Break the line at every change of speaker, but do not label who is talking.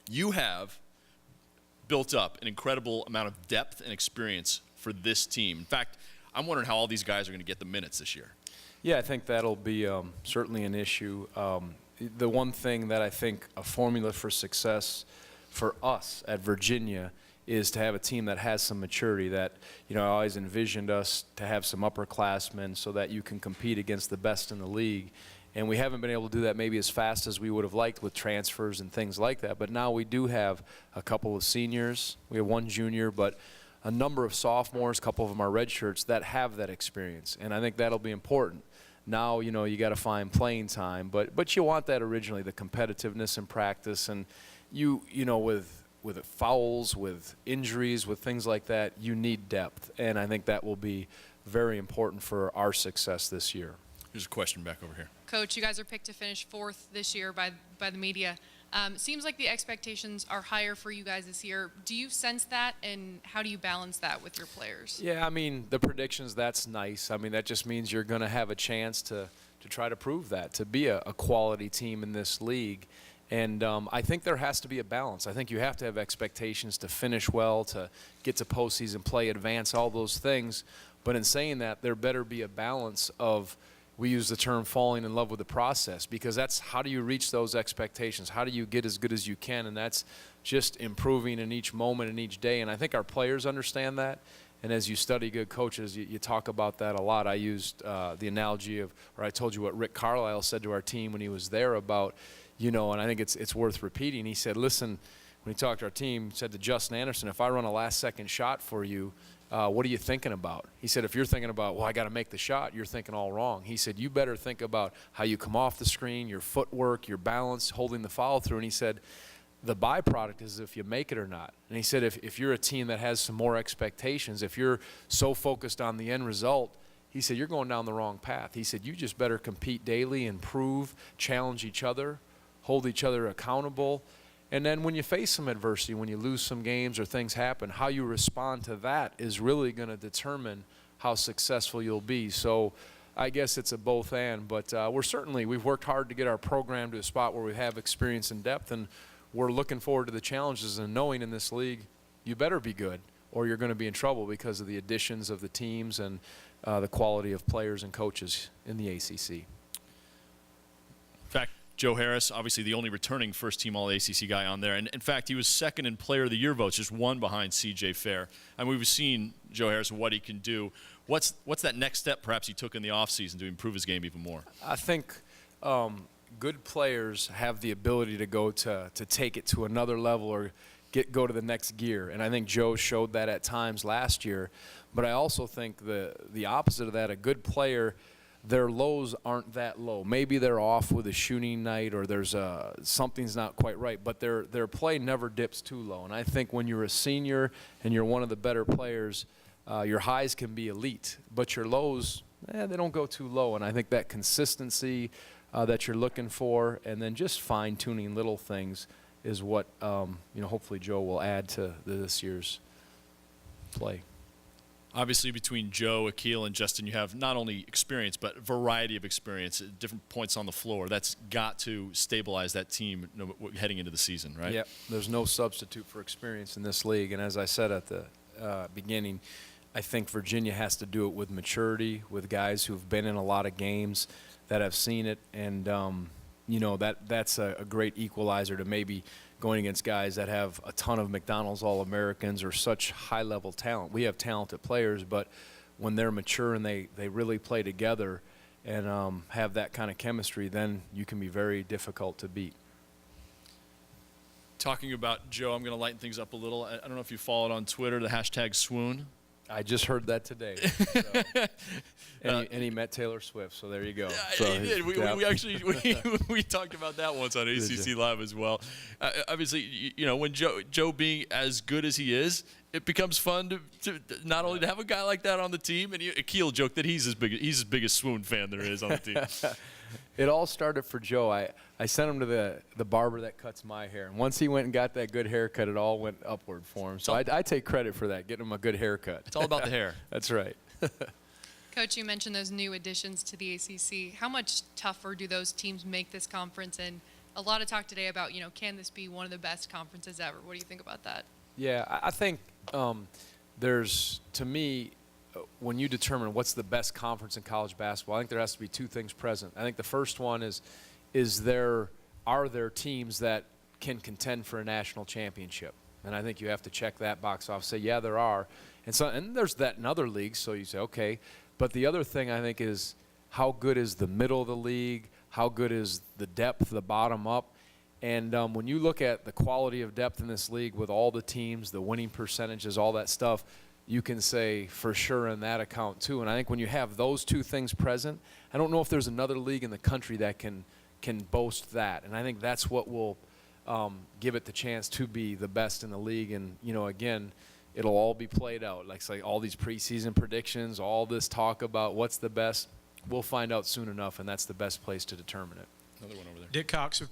You have built up an incredible amount of depth and experience for this team. In fact, I'm wondering how all these guys are going to get the minutes this year.
Yeah, I think that'll be certainly an issue. The one thing that I think a formula for success for us at Virginia is to have a team that has some maturity, that, I always envisioned us to have some upperclassmen so that you can compete against the best in the league. And we haven't been able to do that maybe as fast as we would have liked with transfers and things like that. But now we do have a couple of seniors. We have one junior, but a number of sophomores, a couple of them are redshirts that have that experience. And I think that'll be important. Now, you got to find playing time, but you want that originally, the competitiveness in practice, and with fouls, with injuries, with things like that, you need depth, and I think that will be very important for our success this year.
Here's a question back over here.
Coach, you guys are picked to finish 4th this year by the media. Seems like the expectations are higher for you guys this year. Do you sense that, and how do you balance that with your players?
Yeah, the predictions, that's nice. That just means you're going to have a chance to try to prove that, to be a quality team in this league. And I think there has to be a balance. I think you have to have expectations to finish well, to get to postseason play, advance, all those things. But in saying that, there better be a balance of, we use the term falling in love with the process, because that's how do you reach those expectations? How do you get as good as you can? And that's just improving in each moment and each day. And I think our players understand that. And as you study good coaches, you talk about that a lot. I used the analogy of, or I told you what Rick Carlisle said to our team when he was there about, and I think it's worth repeating. He said, listen, when he talked to our team, he said to Justin Anderson, if I run a last-second shot for you, what are you thinking about? He said, if you're thinking about, well, I got to make the shot, you're thinking all wrong. He said, you better think about how you come off the screen, your footwork, your balance, holding the follow through. And he said, the byproduct is if you make it or not. And he said, if you're a team that has some more expectations, if you're so focused on the end result, he said, you're going down the wrong path. He said, you just better compete daily, improve, challenge each other, hold each other accountable. And then when you face some adversity, when you lose some games or things happen, how you respond to that is really going to determine how successful you'll be. So I guess it's a both and, but we've worked hard to get our program to a spot where we have experience and depth, and we're looking forward to the challenges and knowing in this league you better be good or you're going to be in trouble because of the additions of the teams and the quality of players and coaches in the ACC.
In fact, Joe Harris, obviously the only returning first-team All-ACC guy on there. And in fact, he was second in Player of the Year votes, just one behind C.J. Fair. And we've seen Joe Harris and what he can do. What's that next step perhaps he took in the offseason to improve his game even more?
I think good players have the ability to go to take it to another level or go to the next gear. And I think Joe showed that at times last year. But I also think the opposite of that, a good player, their lows aren't that low. Maybe they're off with a shooting night or there's something's not quite right, but their play never dips too low. And I think when you're a senior and you're one of the better players, your highs can be elite, but your lows, they don't go too low. And I think that consistency that you're looking for, and then just fine-tuning little things is what hopefully Joe will add to this year's play.
Obviously, between Joe, Akil, and Justin, you have not only experience, but variety of experience at different points on the floor. That's got to stabilize that team heading into the season, right?
Yeah, there's no substitute for experience in this league. And as I said at the beginning, I think Virginia has to do it with maturity, with guys who've been in a lot of games that have seen it. And, that's a great equalizer to maybe going against guys that have a ton of McDonald's All-Americans or such high-level talent. We have talented players, but when they're mature and they really play together and have that kind of chemistry, then you can be very difficult to beat.
Talking about Joe, I'm going to lighten things up a little. I don't know if you followed on Twitter, the hashtag swoon.
I just heard that today. So. And he met Taylor Swift, so there you go. So
he did. We actually we talked about that once on ACC Live as well. Obviously, when Joe being as good as he is, it becomes fun to not only to have a guy like that on the team. And Akil joked that he's his biggest swoon fan there is on the team.
It all started for Joe. I sent him to the barber that cuts my hair. And once he went and got that good haircut, it all went upward for him. So I take credit for that, getting him a good haircut.
It's all about the hair.
That's right.
Coach, you mentioned those new additions to the ACC. How much tougher do those teams make this conference? And a lot of talk today about, can this be one of the best conferences ever? What do you think about that?
Yeah, I think there's, to me, when you determine what's the best conference in college basketball, I think there has to be two things present. I think the first one is are there teams that can contend for a national championship? And I think you have to check that box off, say, yeah, there are. And there's that in other leagues, so you say, okay. But the other thing I think is how good is the middle of the league? How good is the depth, the bottom up? And when you look at the quality of depth in this league with all the teams, the winning percentages, all that stuff, you can say for sure in that account too. And I think when you have those two things present, I don't know if there's another league in the country that can boast that. And I think that's what will give it the chance to be the best in the league. And, again, it'll all be played out. Like all these preseason predictions, all this talk about what's the best, we'll find out soon enough, and that's the best place to determine it.
Another one over there.
Dick Cox of